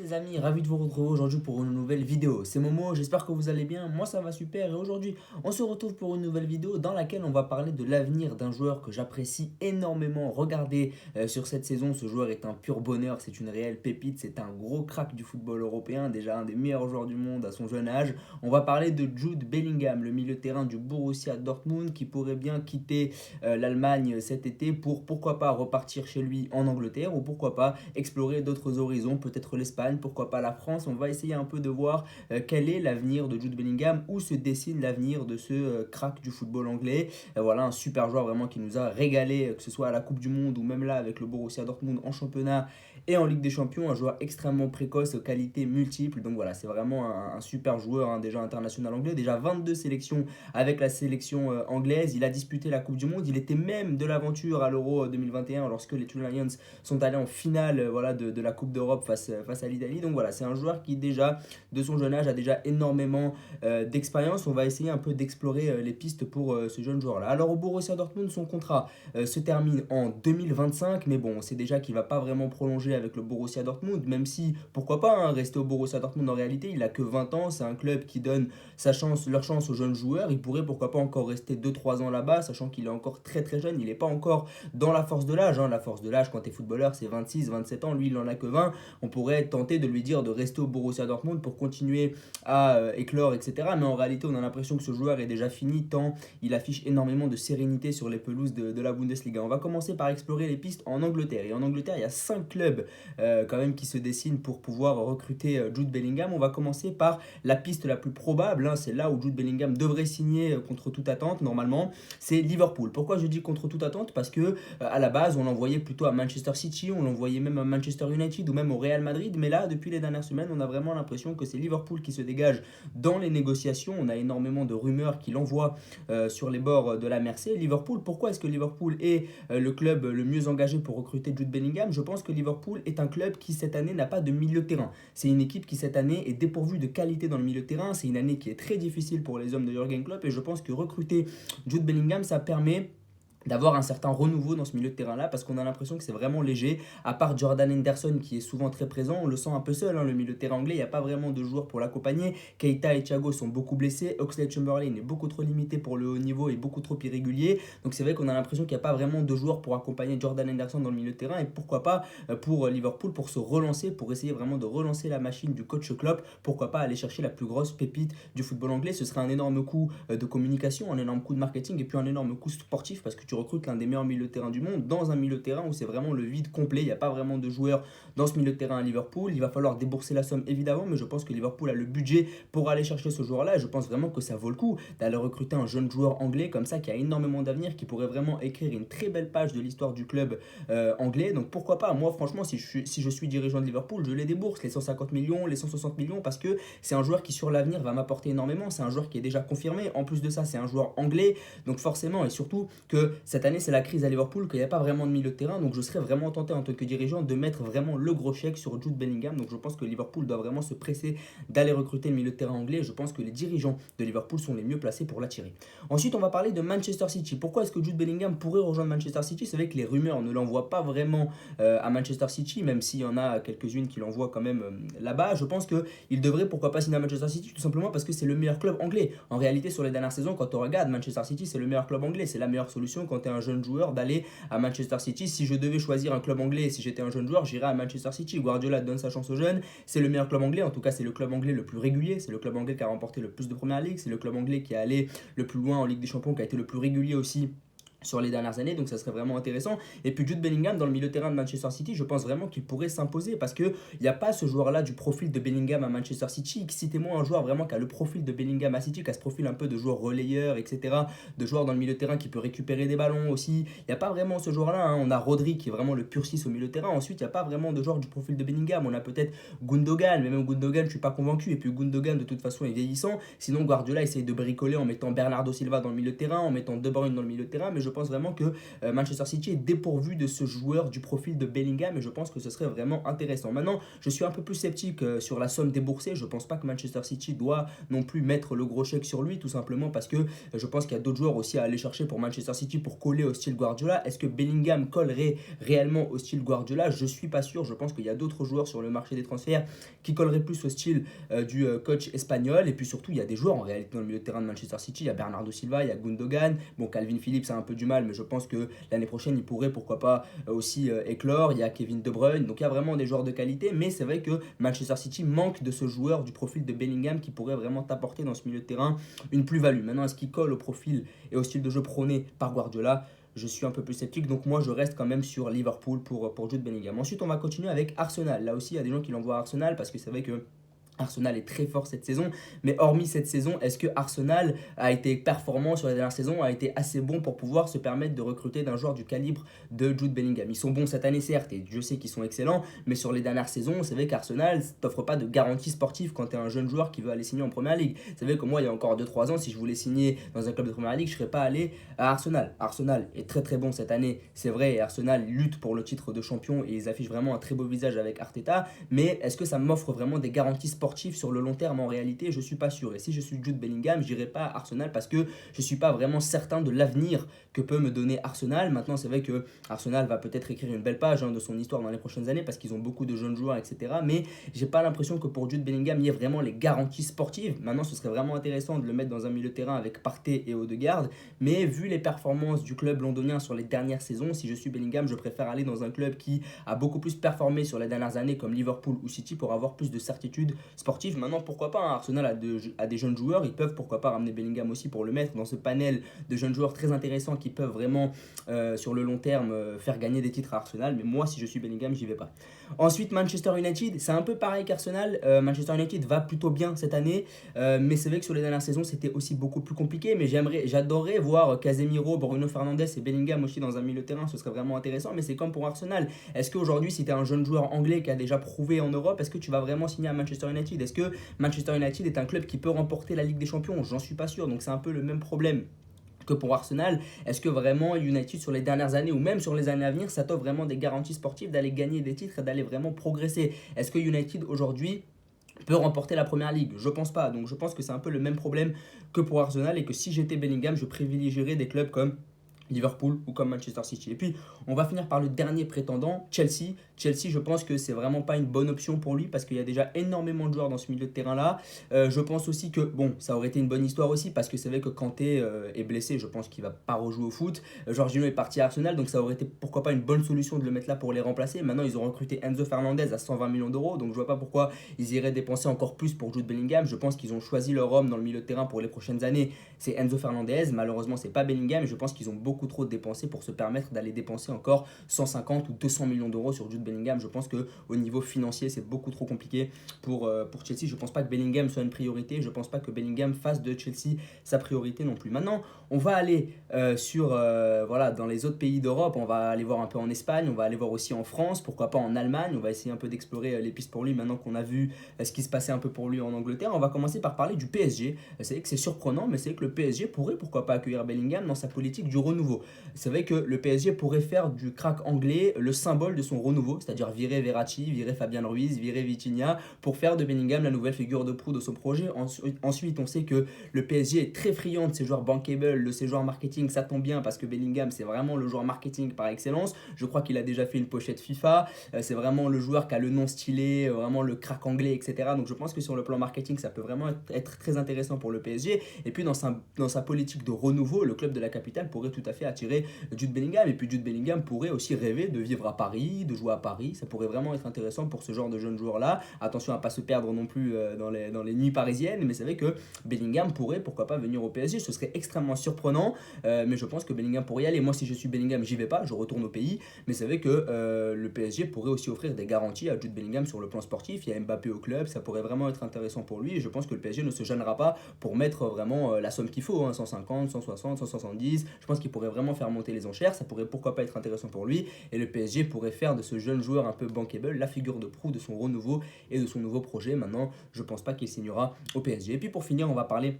Les amis, ravi de vous retrouver aujourd'hui pour une nouvelle vidéo. C'est Momo, j'espère que vous allez bien, moi ça va super et aujourd'hui on se retrouve pour une nouvelle vidéo dans laquelle on va parler de l'avenir d'un joueur que j'apprécie énormément. Regardez sur cette saison, ce joueur est un pur bonheur, c'est une réelle pépite, c'est un gros crack du football européen, déjà un des meilleurs joueurs du monde à son jeune âge. On va parler de Jude Bellingham, le milieu de terrain du Borussia Dortmund qui pourrait bien quitter l'Allemagne cet été pour pourquoi pas repartir chez lui en Angleterre ou pourquoi pas explorer d'autres horizons, peut-être l'Espagne, pourquoi pas la France. On va essayer un peu de voir quel est l'avenir de Jude Bellingham, où se dessine l'avenir de ce crack du football anglais. Voilà, un super joueur vraiment qui nous a régalé, que ce soit à la Coupe du Monde ou même là avec le Borussia Dortmund en championnat et en Ligue des Champions, un joueur extrêmement précoce, aux qualités multiples. Donc voilà, c'est vraiment un super joueur, hein, déjà international anglais, déjà 22 sélections avec la sélection anglaise. Il a disputé la Coupe du Monde, il était même de l'aventure à l'Euro 2021 lorsque les Two Lions sont allés en finale voilà, de la Coupe d'Europe face à l'Italie. Donc voilà, c'est un joueur qui déjà, de son jeune âge, a déjà énormément d'expérience. On va essayer un peu d'explorer les pistes pour ce jeune joueur-là. Alors au Borussia Dortmund, son contrat se termine en 2025, mais bon, on sait déjà qu'il ne va pas vraiment prolonger avec le Borussia Dortmund, même si, pourquoi pas, hein, rester au Borussia Dortmund en réalité, il a que 20 ans, c'est un club qui donne leur chance aux jeunes joueurs. Il pourrait pourquoi pas encore rester 2-3 ans là-bas, sachant qu'il est encore très très jeune, il n'est pas encore dans la force de l'âge. Hein. La force de l'âge quand tu es footballeur, c'est 26-27 ans, lui il en a que 20. On pourrait tenter de lui dire de rester au Borussia Dortmund pour continuer à éclore, etc. Mais en réalité, on a l'impression que ce joueur est déjà fini tant il affiche énormément de sérénité sur les pelouses de la Bundesliga. On va commencer par explorer les pistes en Angleterre. Et en Angleterre, il y a 5 clubs quand même qui se dessinent pour pouvoir recruter Jude Bellingham. On va commencer par la piste la plus probable. Hein, c'est là où Jude Bellingham devrait signer contre toute attente normalement. C'est Liverpool. Pourquoi je dis contre toute attente? Parce que à la base, on l'envoyait plutôt à Manchester City, on l'envoyait même à Manchester United ou même au Real Madrid. Mais là, depuis les dernières semaines, on a vraiment l'impression que c'est Liverpool qui se dégage dans les négociations. On a énormément de rumeurs qui l'envoient sur les bords de la Mersey. Liverpool, pourquoi est-ce que Liverpool est le club le mieux engagé pour recruter Jude Bellingham? Je pense que Liverpool est un club qui cette année n'a pas de milieu de terrain. C'est une équipe qui cette année est dépourvue de qualité dans le milieu de terrain. C'est une année qui est très difficile pour les hommes de Jürgen Klopp et je pense que recruter Jude Bellingham, ça permet d'avoir un certain renouveau dans ce milieu de terrain-là, parce qu'on a l'impression que c'est vraiment léger. À part Jordan Henderson, qui est souvent très présent, on le sent un peu seul, hein, le milieu de terrain anglais, il n'y a pas vraiment de joueurs pour l'accompagner. Keita et Thiago sont beaucoup blessés, Oxlade-Chamberlain est beaucoup trop limité pour le haut niveau et beaucoup trop irrégulier. Donc c'est vrai qu'on a l'impression qu'il n'y a pas vraiment de joueurs pour accompagner Jordan Henderson dans le milieu de terrain, et pourquoi pas pour Liverpool, pour se relancer, pour essayer vraiment de relancer la machine du coach Klopp, pourquoi pas aller chercher la plus grosse pépite du football anglais. Ce serait un énorme coup de communication, un énorme coup de marketing, et puis un énorme coup sportif, parce que tu recrutes l'un des meilleurs milieux de terrain du monde dans un milieu de terrain où c'est vraiment le vide complet. Il n'y a pas vraiment de joueurs dans ce milieu de terrain à Liverpool. Il va falloir débourser la somme évidemment, mais je pense que Liverpool a le budget pour aller chercher ce joueur-là. Et je pense vraiment que ça vaut le coup d'aller recruter un jeune joueur anglais comme ça qui a énormément d'avenir, qui pourrait vraiment écrire une très belle page de l'histoire du club anglais. Donc pourquoi pas? Moi, franchement, si je suis dirigeant de Liverpool, je les débourse, les 150 millions, les 160 millions, parce que c'est un joueur qui sur l'avenir va m'apporter énormément. C'est un joueur qui est déjà confirmé. En plus de ça, c'est un joueur anglais. Donc forcément, et surtout que cette année, c'est la crise à Liverpool, qu'il n'y a pas vraiment de milieu de terrain. Donc je serais vraiment tenté en tant que dirigeant de mettre vraiment le gros chèque sur Jude Bellingham. Donc je pense que Liverpool doit vraiment se presser d'aller recruter le milieu de terrain anglais. Je pense que les dirigeants de Liverpool sont les mieux placés pour l'attirer. Ensuite, on va parler de Manchester City. Pourquoi est-ce que Jude Bellingham pourrait rejoindre Manchester City? C'est vrai que les rumeurs ne l'envoient pas vraiment à Manchester City, même s'il y en a quelques-unes qui l'envoient quand même là-bas. Je pense qu'il devrait pourquoi pas signer à Manchester City, tout simplement parce que c'est le meilleur club anglais. En réalité, sur les dernières saisons, quand on regarde Manchester City, c'est le meilleur club anglais. C'est la meilleure solution quand tu es un jeune joueur d'aller à Manchester City. Si je devais choisir un club anglais, si j'étais un jeune joueur, j'irais à Manchester City. Guardiola donne sa chance aux jeunes. C'est le meilleur club anglais. En tout cas, c'est le club anglais le plus régulier. C'est le club anglais qui a remporté le plus de première ligue. C'est le club anglais qui est allé le plus loin en Ligue des Champions, qui a été le plus régulier aussi sur les dernières années, donc ça serait vraiment intéressant. Et puis Jude Bellingham dans le milieu de terrain de Manchester City, je pense vraiment qu'il pourrait s'imposer parce qu'il n'y a pas ce joueur-là du profil de Bellingham à Manchester City. Citez-moi un joueur vraiment qui a le profil de Bellingham à City, qui a ce profil un peu de joueur relayeur, etc. De joueur dans le milieu de terrain qui peut récupérer des ballons aussi. Il n'y a pas vraiment ce joueur-là. Hein. On a Rodri qui est vraiment le pur 6 au milieu de terrain. Ensuite, il n'y a pas vraiment de joueur du profil de Bellingham. On a peut-être Gundogan, mais même Gundogan, je ne suis pas convaincu. Et puis Gundogan, de toute façon, est vieillissant. Sinon, Guardiola essaye de bricoler en mettant Bernardo Silva dans le milieu de terrain, en mettant De Bruyne dans le milieu de terrain. Mais je pense vraiment que Manchester City est dépourvu de ce joueur du profil de Bellingham et je pense que ce serait vraiment intéressant. Maintenant, je suis un peu plus sceptique sur la somme déboursée. Je pense pas que Manchester City doit non plus mettre le gros chèque sur lui, tout simplement parce que je pense qu'il y a d'autres joueurs aussi à aller chercher pour Manchester City pour coller au style Guardiola. Est-ce que Bellingham collerait réellement au style Guardiola? Je suis pas sûr. Je pense qu'il y a d'autres joueurs sur le marché des transferts qui colleraient plus au style du coach espagnol. Et puis surtout, il y a des joueurs en réalité dans le milieu de terrain de Manchester City. Il y a Bernardo Silva, il y a Gundogan. Bon, Calvin Phillips a un peu du mal, mais je pense que l'année prochaine, il pourrait pourquoi pas aussi éclore. Il y a Kevin De Bruyne. Donc il y a vraiment des joueurs de qualité. Mais c'est vrai que Manchester City manque de ce joueur du profil de Bellingham qui pourrait vraiment t'apporter dans ce milieu de terrain une plus-value. Maintenant, est-ce qu'il colle au profil et au style de jeu prôné par Guardiola? Je suis un peu plus sceptique, donc moi je reste quand même sur Liverpool pour Jude Bellingham. Ensuite, on va continuer avec Arsenal. Là aussi, il y a des gens qui l'envoient à Arsenal parce que c'est vrai que Arsenal est très fort cette saison, mais hormis cette saison, est-ce que Arsenal a été performant sur la dernière saison, a été assez bon pour pouvoir se permettre de recruter d'un joueur du calibre de Jude Bellingham? Ils sont bons cette année certes, et je sais qu'ils sont excellents, mais sur les dernières saisons, c'est vrai qu'Arsenal t'offre pas de garantie sportive quand tu es un jeune joueur qui veut aller signer en Première Ligue. C'est vrai que moi, il y a encore 2-3 ans, si je voulais signer dans un club de Première Ligue, je ne serais pas allé à Arsenal. Arsenal est très très bon cette année, c'est vrai, et Arsenal lutte pour le titre de champion et ils affichent vraiment un très beau visage avec Arteta, mais est-ce que ça m'offre vraiment des garanties sportives sur le long terme? En réalité, je suis pas sûr. Et si je suis Jude Bellingham, je n'irai pas à Arsenal parce que je suis pas vraiment certain de l'avenir que peut me donner Arsenal. Maintenant, c'est vrai que Arsenal va peut-être écrire une belle page de son histoire dans les prochaines années parce qu'ils ont beaucoup de jeunes joueurs, etc. Mais j'ai pas l'impression que pour Jude Bellingham, il y ait vraiment les garanties sportives. Maintenant, ce serait vraiment intéressant de le mettre dans un milieu de terrain avec Partey et Odegaard. Mais vu les performances du club londonien sur les dernières saisons, si je suis Bellingham, je préfère aller dans un club qui a beaucoup plus performé sur les dernières années comme Liverpool ou City pour avoir plus de certitude sportive. Maintenant, pourquoi pas, Arsenal a des jeunes joueurs, ils peuvent pourquoi pas ramener Bellingham aussi pour le mettre dans ce panel de jeunes joueurs très intéressants qui peuvent vraiment sur le long terme faire gagner des titres à Arsenal. Mais moi, si je suis Bellingham, j'y vais pas. Ensuite, Manchester United, c'est un peu pareil qu'Arsenal. Manchester United va plutôt bien cette année, mais c'est vrai que sur les dernières saisons, c'était aussi beaucoup plus compliqué. Mais j'adorerais voir Casemiro, Bruno Fernandes et Bellingham aussi dans un milieu de terrain, ce serait vraiment intéressant. Mais c'est comme pour Arsenal. Est-ce qu'aujourd'hui, si tu es un jeune joueur anglais qui a déjà prouvé en Europe, est-ce que tu vas vraiment signer à Manchester United? Est-ce que Manchester United est un club qui peut remporter la Ligue des Champions? J'en suis pas sûr, donc c'est un peu le même problème que pour Arsenal. Est-ce que vraiment United sur les dernières années ou même sur les années à venir, ça t'offre vraiment des garanties sportives d'aller gagner des titres et d'aller vraiment progresser? Est-ce que United aujourd'hui peut remporter la Première Ligue? Je pense pas. Donc je pense que c'est un peu le même problème que pour Arsenal et que si j'étais Bellingham, je privilégierais des clubs comme Liverpool ou comme Manchester City. Et puis, on va finir par le dernier prétendant, Chelsea. Chelsea, je pense que c'est vraiment pas une bonne option pour lui parce qu'il y a déjà énormément de joueurs dans ce milieu de terrain-là. Je pense aussi que, bon, ça aurait été une bonne histoire aussi parce que c'est vrai que Kanté est blessé, je pense qu'il va pas rejouer au foot. Jorginho est parti à Arsenal, donc ça aurait été pourquoi pas une bonne solution de le mettre là pour les remplacer. Maintenant, ils ont recruté Enzo Fernandez à 120 millions d'euros, donc je vois pas pourquoi ils iraient dépenser encore plus pour Jude Bellingham. Je pense qu'ils ont choisi leur homme dans le milieu de terrain pour les prochaines années, c'est Enzo Fernandez. Malheureusement, c'est pas Bellingham et je pense qu'ils ont beaucoup trop dépensé pour se permettre d'aller dépenser encore 150 ou 200 millions d'euros sur Jude Bellingham. Je pense qu'au niveau financier, c'est beaucoup trop compliqué pour Chelsea. Je ne pense pas que Bellingham soit une priorité. Je ne pense pas que Bellingham fasse de Chelsea sa priorité non plus. Maintenant, on va aller voilà, dans les autres pays d'Europe. On va aller voir un peu en Espagne. On va aller voir aussi en France. Pourquoi pas en Allemagne. On va essayer un peu d'explorer les pistes pour lui maintenant qu'on a vu ce qui se passait un peu pour lui en Angleterre. On va commencer par parler du PSG. C'est vrai que c'est surprenant, mais c'est vrai que le PSG pourrait pourquoi pas accueillir Bellingham dans sa politique du renouveau. C'est vrai que le PSG pourrait faire du crack anglais le symbole de son renouveau, c'est-à-dire virer Verratti, virer Fabian Ruiz, virer Vitinha pour faire de Bellingham la nouvelle figure de proue de son projet. Ensuite, on sait que le PSG est très friand de ses joueurs bankable, de ses joueurs marketing. Ça tombe bien parce que Bellingham, c'est vraiment le joueur marketing par excellence. Je crois qu'il a déjà fait une pochette FIFA. C'est vraiment le joueur qui a le nom stylé, vraiment le crack anglais, etc. Donc je pense que sur le plan marketing, ça peut vraiment être très intéressant pour le PSG. Et puis dans sa politique de renouveau, le club de la capitale pourrait tout à fait attirer Jude Bellingham. Et puis Jude Bellingham pourrait aussi rêver de vivre à Paris, de jouer à Paris. Ça pourrait vraiment être intéressant pour ce genre de jeunes joueurs-là. Attention à ne pas se perdre non plus dans les nuits parisiennes, mais c'est vrai que Bellingham pourrait, pourquoi pas, venir au PSG. Ce serait extrêmement surprenant, mais je pense que Bellingham pourrait y aller. Moi, si je suis Bellingham, j'y vais pas, je retourne au pays. Mais c'est vrai que le PSG pourrait aussi offrir des garanties à Jude Bellingham sur le plan sportif. Il y a Mbappé au club, ça pourrait vraiment être intéressant pour lui. Et je pense que le PSG ne se gênera pas pour mettre vraiment la somme qu'il faut, 150, 160, 170. Je pense qu'il pourrait vraiment faire monter les enchères. Ça pourrait pourquoi pas être intéressant pour lui. Et le PSG pourrait faire de ce jeune joueur un peu bankable la figure de proue de son renouveau et de son nouveau projet. Maintenant, je pense pas qu'il signera au PSG. Et puis pour finir, on va parler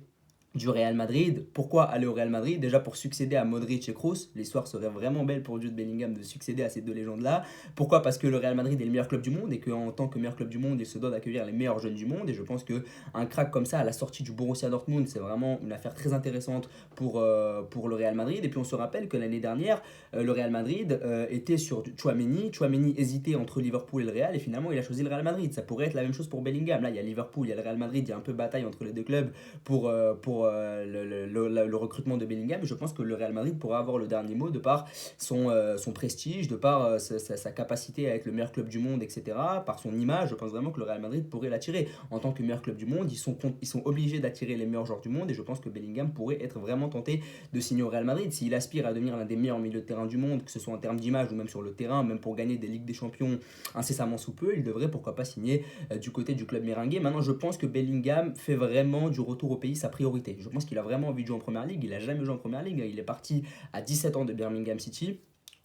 du Real Madrid. Pourquoi aller au Real Madrid? Déjà pour succéder à Modric et Kroos. L'histoire serait vraiment belle pour Jude Bellingham de succéder à ces deux légendes-là. Pourquoi? Parce que le Real Madrid est le meilleur club du monde et qu'en tant que meilleur club du monde, il se doit d'accueillir les meilleurs jeunes du monde. Et je pense qu'un crack comme ça à la sortie du Borussia Dortmund, c'est vraiment une affaire très intéressante pour le Real Madrid. Et puis on se rappelle que l'année dernière, le Real Madrid était sur Tchouaméni. Tchouaméni hésitait entre Liverpool et le Real et finalement il a choisi le Real Madrid. Ça pourrait être la même chose pour Bellingham. Là, il y a Liverpool, il y a le Real Madrid, il y a un peu bataille entre les deux clubs pour le recrutement de Bellingham. Je pense que le Real Madrid pourra avoir le dernier mot de par son prestige, de par sa capacité à être le meilleur club du monde, etc. Par son image, je pense vraiment que le Real Madrid pourrait l'attirer. En tant que meilleur club du monde, ils sont obligés d'attirer les meilleurs joueurs du monde et je pense que Bellingham pourrait être vraiment tenté de signer au Real Madrid. S'il aspire à devenir l'un des meilleurs milieux de terrain du monde, que ce soit en termes d'image ou même sur le terrain, même pour gagner des Ligues des Champions incessamment sous peu, il devrait pourquoi pas signer du côté du club merengue. Maintenant, je pense que Bellingham fait vraiment du retour au pays sa priorité. Je pense qu'il a vraiment envie de jouer en première ligue. Il n'a jamais joué en première ligue. Il est parti à 17 ans de Birmingham City.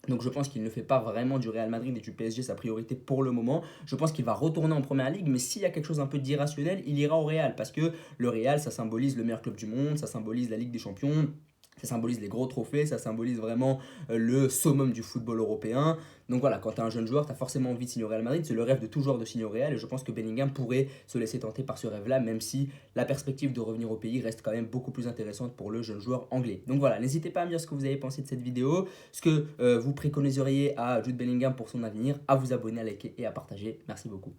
Donc je pense qu'il ne fait pas vraiment du Real Madrid et du PSG sa priorité pour le moment. Je pense qu'il va retourner en première ligue, mais s'il y a quelque chose un peu d'irrationnel, il ira au Real. Parce que le Real, ça symbolise le meilleur club du monde, ça symbolise la Ligue des Champions. Ça symbolise les gros trophées, ça symbolise vraiment le summum du football européen. Donc voilà, quand tu es un jeune joueur, tu as forcément envie de signer au Real Madrid. C'est le rêve de tout joueur de signer au Real. Et je pense que Bellingham pourrait se laisser tenter par ce rêve-là, même si la perspective de revenir au pays reste quand même beaucoup plus intéressante pour le jeune joueur anglais. Donc voilà, n'hésitez pas à me dire ce que vous avez pensé de cette vidéo, ce que vous préconiseriez à Jude Bellingham pour son avenir, à vous abonner, à liker et à partager. Merci beaucoup.